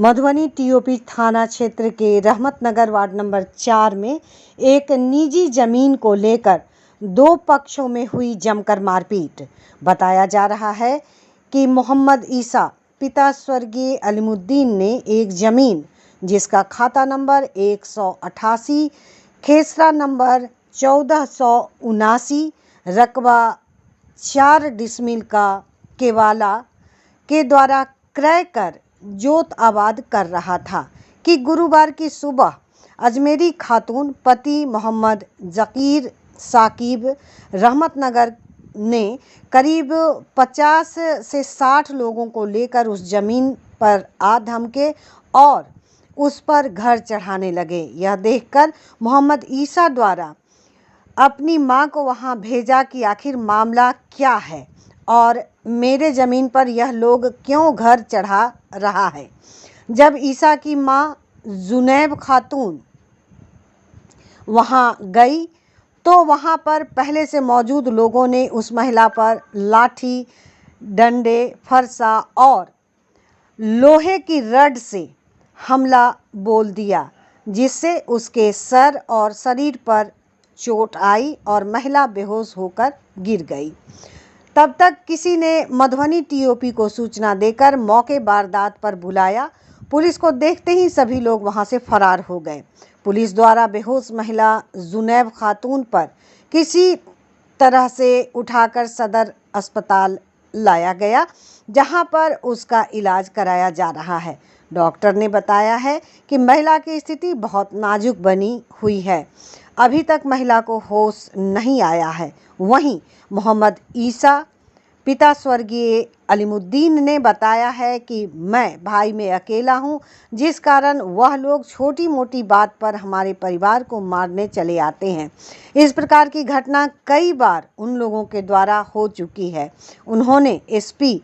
Madhubani TOP थाना क्षेत्र के रहमतनगर वार्ड नंबर 4 में एक निजी जमीन को लेकर दो पक्षों में हुई जमकर मारपीट। बताया जा रहा है कि मोहम्मद ईसा पिता स्वर्गीय अलीमुद्दीन ने एक जमीन जिसका खाता नंबर 188 खेसरा नंबर 1479 रकबा 4 डिसमिल का केवाला के द्वारा क्रय कर जोत आबाद कर रहा था कि गुरुवार की सुबह अजमेरी खातून पति मोहम्मद जकीर साकिब रहमतनगर ने करीब 50 से 60 लोगों को लेकर उस जमीन पर आ धमके और उस पर घर चढ़ाने लगे। यह देखकर मोहम्मद ईसा द्वारा अपनी मां को वहां भेजा कि आखिर मामला क्या है और मेरे ज़मीन पर यह लोग क्यों घर चढ़ा रहा है। जब ईसा की मां जुनैब खातून वहां गई तो वहां पर पहले से मौजूद लोगों ने उस महिला पर लाठी, डंडे, फरसा और लोहे की रड से हमला बोल दिया, जिससे उसके सर और शरीर पर चोट आई और महिला बेहोश होकर गिर गई। तब तक किसी ने मधुबनी टीओपी को सूचना देकर मौके वारदात पर बुलाया। पुलिस को देखते ही सभी लोग वहां से फरार हो गए। पुलिस द्वारा बेहोश महिला जुनैब खातून पर किसी तरह से उठाकर सदर अस्पताल लाया गया, जहां पर उसका इलाज कराया जा रहा है। डॉक्टर ने बताया है कि महिला की स्थिति बहुत नाजुक बनी हुई है, अभी तक महिला को होश नहीं आया है। वहीं मोहम्मद ईसा पिता स्वर्गीय अलीमुद्दीन ने बताया है कि मैं भाई में अकेला हूं, जिस कारण वह लोग छोटी मोटी बात पर हमारे परिवार को मारने चले आते हैं। इस प्रकार की घटना कई बार उन लोगों के द्वारा हो चुकी है। उन्होंने एसपी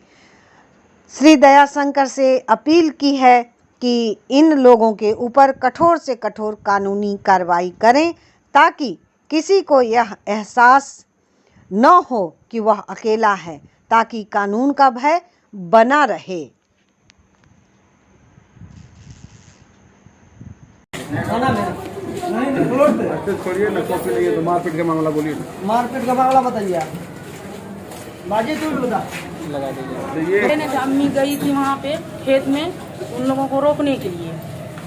श्री दयाशंकर से अपील की है कि इन लोगों के ऊपर कठोर से कठोर कानूनी कार्रवाई करें, ताकि किसी को यह एहसास न हो कि वह अकेला है, ताकि कानून का भय बना रहे। छोड़िए ना, कॉपी नहीं है तो मारपीट का मामला बोलिए। मारपीट का मामला बताइए आप। बाजी तू बता। लगा दीजिए। मैंने अम्मी गई थी वहाँ पे खेत में उन लोगों को रोकने के लिए,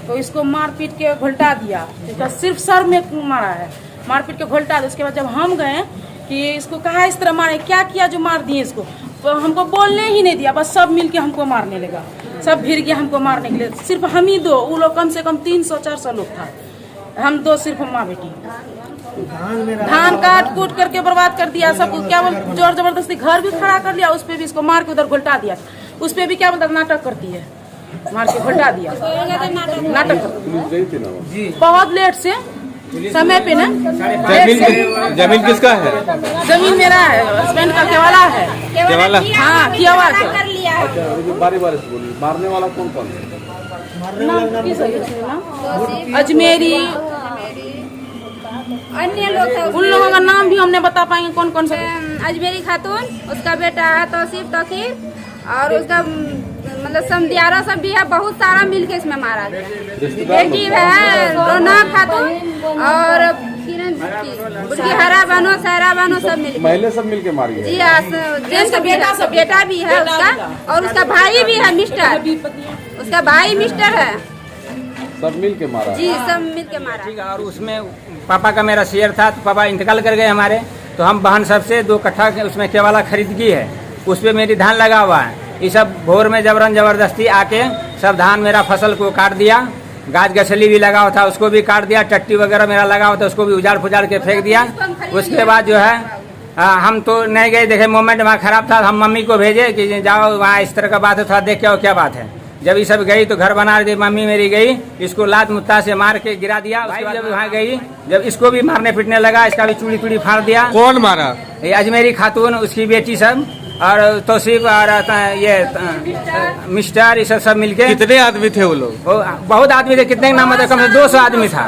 तो इसको मार पीट के घुलटा दिया। इसका सिर्फ सर में मारा है, मार पीट के घुलटा दिया। उसके बाद जब हम गए कि इसको कहा इस तरह मारे, क्या किया जो मार दिए इसको, तो हमको बोलने ही नहीं दिया। बस सब मिलके हमको मारने लगा, सब भिड़ गया हमको मारने के लिए। सिर्फ हम ही दो, वो लोग कम से कम 300-400 लोग था, हम दो सिर्फ माँ बेटी। धान काट कूट करके बर्बाद कर दिया सब कुछ। क्या बोल जोर जबरदस्ती घर भी खड़ा कर लिया, उस पे भी इसको मार के उधर घुलटा दिया। उस पे भी क्या बोलता नाटक करती है, मार के घुलटा दिया। नाटक बहुत लेट से समय पे ना। जमीन किसका है? जमीन मेरा है, हस्बैंड का केवाला है। केवाला? हाँ, केवाला। बारी बारी से बोलिए। मारने वाला कौन कौन है? अजमेरी, अन्य लोग थे। उन लोगों का नाम भी हमने बता पाएंगे कौन कौन से। अजमेरी खातून, उसका बेटा है तौसीफ तौकीर, और उसका मतलब समदियारा सब भी है। बहुत सारा मिलके इसमें मारा गया। बेटी है रोना खातून और हरा बानो सहरा बानो सब मिलके। महिला सब मिलके मारी है? जी हाँ, जेंट्स का बेटा भी है उसका, और उसका भाई भी है मिस्टर, उसका भाई मिस्टर है। सब मिलके मारा? जी सब मिलके मारा। और उसमें पापा का मेरा शेयर था, तो पापा इंतकाल कर गए हमारे, तो हम बहन सबसे 2 कट्ठा उसमें केवाला खरीद की है। उस पर मेरी धान लगा हुआ है। ये सब भोर में जबरन जबरदस्ती आके सब धान मेरा फसल को काट दिया। गाछ गछली भी लगा हुआ था उसको भी काट दिया। टट्टी वगैरह मेरा लगा हुआ था उसको भी उजाड़ फुजाड़ के फेंक दिया। उसके बाद जो है हम तो नहीं गए, देखे मोमेंट वहाँ खराब था। हम मम्मी को भेजे कि जाओ वहाँ इस तरह का बात है, थोड़ा देख के आओ क्या बात है। जब ये सब गई तो घर बना दी, मम्मी मेरी गई, इसको लात मुत्ता से मार के गिरा दिया। भाई जब वहाँ गई, जब इसको भी मारने पीटने लगा, इसका भी चूड़ी टूड़ी फाड़ दिया। कौन मारा? ये अजमेरी खातून, उसकी बेटी सब, और तौसीफ और ये मिस्टर, ये सब मिलके। कितने आदमी थे वो लोग? बहुत आदमी थे। कितने नाम बताए? कम से 200 आदमी था।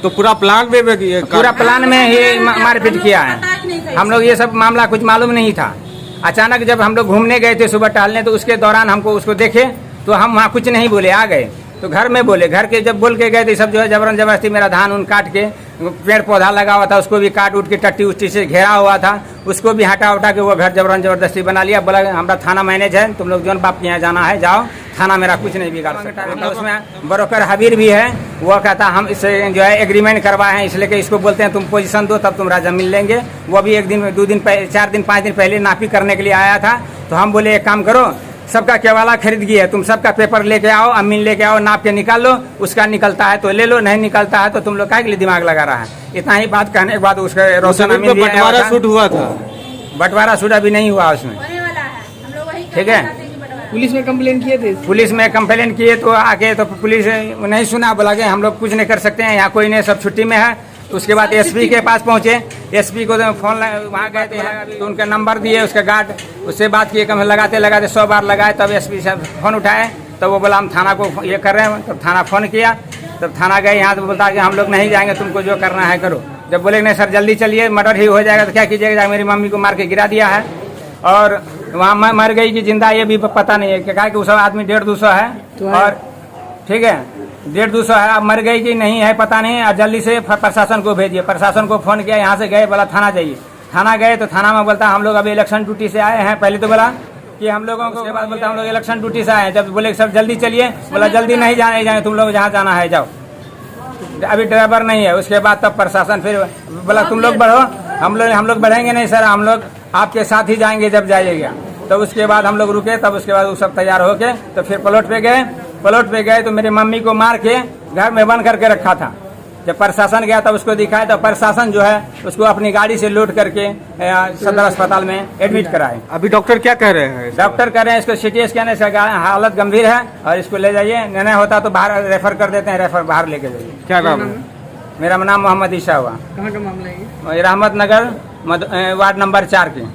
तो पूरा प्लान में पूरा प्लान में ही मारपीट किया है। हम लोग ये सब मामला कुछ मालूम नहीं था। अचानक जब हम लोग घूमने गए थे सुबह टहलने, तो उसके दौरान हमको उसको देखे तो हम वहाँ कुछ नहीं बोले, आ गए। तो घर में बोले, घर के जब बोल के गए तो सब जो है जबरन जबरदस्ती मेरा धान उन काट के, पेड़ पौधा लगा हुआ था उसको भी काट उठ के टट्टी उट्टी से घेरा हुआ था उसको भी हटा उठा के वो घर जबरन जबरदस्ती बना लिया। बोला हमारा थाना मैनेज है, तुम लोग जो बाप के यहाँ जाना है जाओ, थाना मेरा कुछ नहीं बिगाड़ सकता। उसमें ब्रोकर हबीर भी है, वो कहता हम इससे जो है एग्रीमेंट करवाए हैं, इसलिए कि इसको बोलते हैं तुम पोजीशन दो तब तुम जमीन लेंगे। वो भी 1 दिन 2 दिन 4 दिन 5 दिन पहले नापी करने के लिए आया था। तो हम बोले एक काम करो, सबका केवाला खरीद गई है, तुम सबका पेपर लेके आओ, अमीन लेके आओ, नाप के निकाल लो, उसका निकलता है तो ले लो, नहीं निकलता है तो तुम लोग काहे के लिए दिमाग लगा रहा है। इतना ही बात कहने के बाद उसका रोशन अमीन भी बंटवारा शूट हुआ था, बंटवारा शूट अभी नहीं हुआ उसमें, होने वाला है, हम लोग वही ठीक है। पुलिस में कंप्लेन किए थे? पुलिस में कंप्लेन किए तो आके तो पुलिस नहीं सुना, बोला कि हम लोग कुछ नहीं कर सकते हैं, यहाँ कोई नहीं, सब छुट्टी में है। उसके बाद एसपी के पास पहुंचे, एसपी को फोन वहाँ गए थे तो उनका नंबर दिए, उसके गार्ड उससे बात किए, कम लगाते लगाते 100 बार लगाए, तब एसपी साहब फोन उठाए। तब वो बोला हम थाना को ये कर रहे हैं, तब थाना फोन किया, तब थाना गए। यहाँ तो बोलता कि हम लोग नहीं जाएंगे, तुमको जो करना है करो। जब बोले नहीं सर जल्दी चलिए, मर्डर ही हो जाएगा तो क्या कीजिएगा, मेरी मम्मी को मार के गिरा दिया है और वहाँ मर गई कि जिंदा ये भी पता नहीं है, क्या कि उस आदमी 150-200 है और ठीक है 150-200 है, अब मर गई कि नहीं है पता नहीं। और जल्दी से प्रशासन को भेजिए, प्रशासन को फोन किया, यहाँ से गए, बोला थाना जाइए। थाना गए तो थाना में बोलता हम लोग अभी इलेक्शन ड्यूटी से आए हैं, पहले तो बोला कि हम लोगों को, उसके बाद बोलता हम लोग इलेक्शन ड्यूटी से आए हैं। जब बोले सर जल्दी चलिए, बोला जल्दी नहीं जाए, तुम लोग जहाँ जाना है जाओ, अभी ड्राइवर नहीं है। उसके बाद तब प्रशासन फिर बोला तुम लोग बढ़ो, हम लोग बढ़ेंगे नहीं सर, हम लोग आपके साथ ही जाएंगे जब जाइएगा। तो उसके बाद हम लोग रुके, तब उसके बाद वो सब तैयार होके तो फिर प्लॉट पे गए। प्लॉट पे गए तो मेरी मम्मी को मार के घर में बंद करके रखा था। जब प्रशासन गया तब उसको दिखाया तो प्रशासन जो है उसको अपनी गाड़ी से लोड करके सदर अस्पताल में एडमिट कराए। अभी डॉक्टर क्या कह रहे हैं? डॉक्टर कह रहे हैं इसको सिटी स्कैन, इसका हालत गंभीर है और इसको ले जाइए, नहीं होता तो बाहर रेफर कर देते हैं, रेफर बाहर लेके जाइए। क्या नाम है? मेरा नाम मोहम्मद ईशा हुआ, कहाँ का मामला है ये? रहमत नगर वार्ड नंबर 4 की।